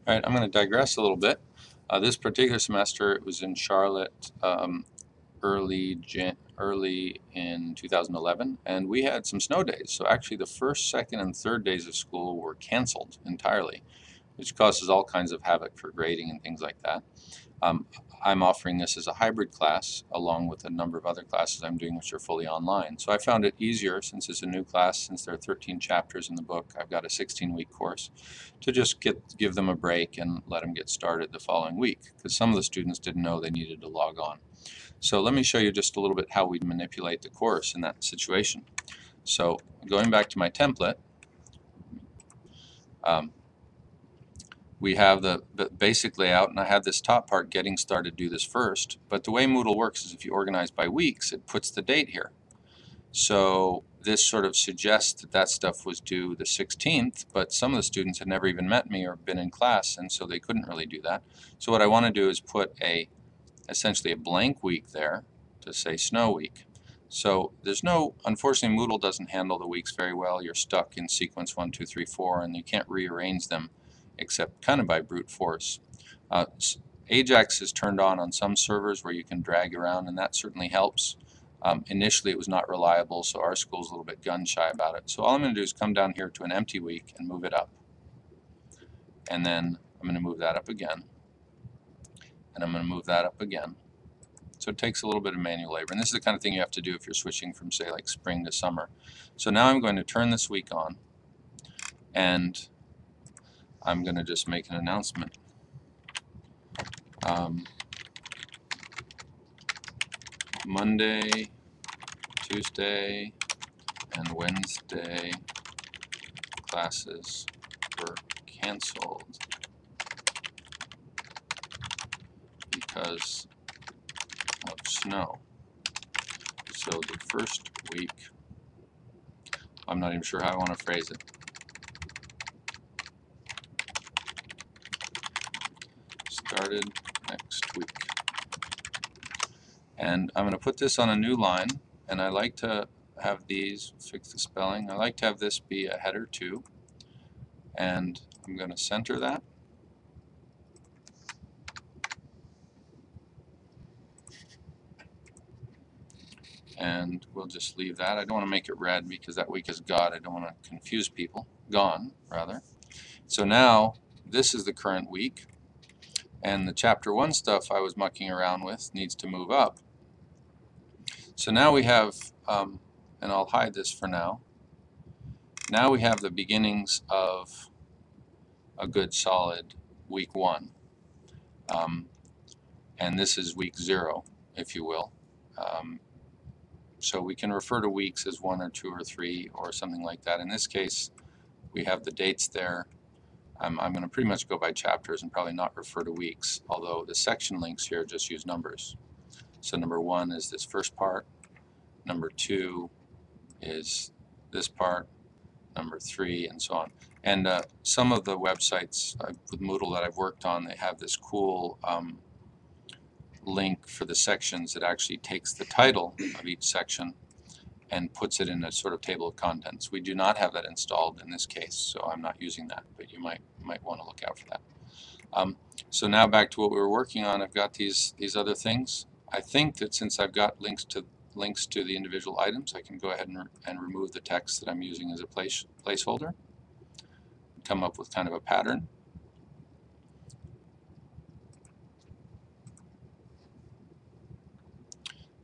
All right, I'm going to digress a little bit. This particular semester, it was in Charlotte early in 2011, and we had some snow days. So actually the first, second, and third days of school were canceled entirely, which causes all kinds of havoc for grading and things like that. I'm offering this as a hybrid class along with a number of other classes I'm doing which are fully online. So I found it easier, since it's a new class, since there are 13 chapters in the book, I've got a 16-week course, to just give them a break and let them get started the following week, because some of the students didn't know they needed to log on. So let me show you just a little bit how we manipulate the course in that situation. So going back to my template, we have the basic layout, and I have this top part, getting started, do this first. But the way Moodle works is if you organize by weeks, it puts the date here. So this sort of suggests that that stuff was due the 16th, but some of the students had never even met me or been in class, and so they couldn't really do that. So what I want to do is put essentially a blank week there to say snow week. So there's no, unfortunately Moodle doesn't handle the weeks very well. You're stuck in sequence 1, 2, 3, 4, and you can't rearrange them except kind of by brute force. Ajax is turned on some servers where you can drag around, and that certainly helps. Initially it was not reliable, so our school's a little bit gun shy about it. So all I'm going to do is come down here to an empty week and move it up. And then I'm going to move that up again. And I'm going to move that up again. So it takes a little bit of manual labor. And this is the kind of thing you have to do if you're switching from, say, like spring to summer. So now I'm going to turn this week on, and I'm going to just make an announcement. Monday, Tuesday, and Wednesday classes were canceled because of snow. So the first week, I'm not even sure how I want to phrase it. Started next week. And I'm going to put this on a new line, and I like to have these, fix the spelling, I like to have this be a header too, and I'm going to center that. And we'll just leave that. I don't want to make it red because that week is gone. I don't want to confuse people. Gone, rather. So now this is the current week, and the chapter 1 stuff I was mucking around with needs to move up. So now we have, and I'll hide this for now, now we have the beginnings of a good solid week 1. And this is week 0, if you will. So we can refer to weeks as 1 or 2 or 3 or something like that. In this case, we have the dates there. I'm going to pretty much go by chapters and probably not refer to weeks, although the section links here just use numbers. So number 1 is this first part, number 2 is this part, number 3, and so on. And some of the websites with Moodle that I've worked on, they have this cool link for the sections that actually takes the title of each section and puts it in a sort of table of contents. We do not have that installed in this case, so I'm not using that, but you might want to look out for that. So now back to what we were working on. I've got these other things. I think that since I've got links to the individual items, I can go ahead and remove the text that I'm using as a placeholder, come up with kind of a pattern.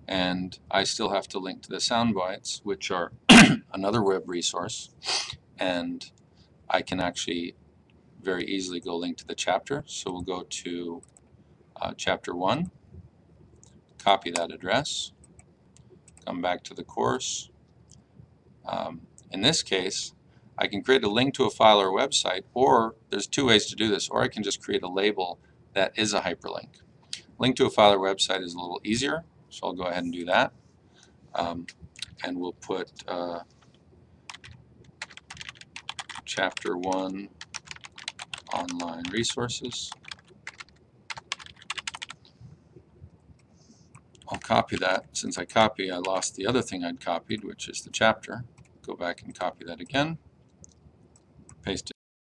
And I still have to link to the sound bites, which are another web resource, and I can actually very easily go link to the chapter. So we'll go to chapter 1, copy that address, come back to the course. In this case, I can create a link to a file or a website, or there's 2 ways to do this, or I can just create a label that is a hyperlink. Link to a file or website is a little easier, so I'll go ahead and do that. And we'll put chapter 1 online resources. I'll copy that. Since I copy, I lost the other thing I'd copied, which is the chapter. Go back and copy that again, paste it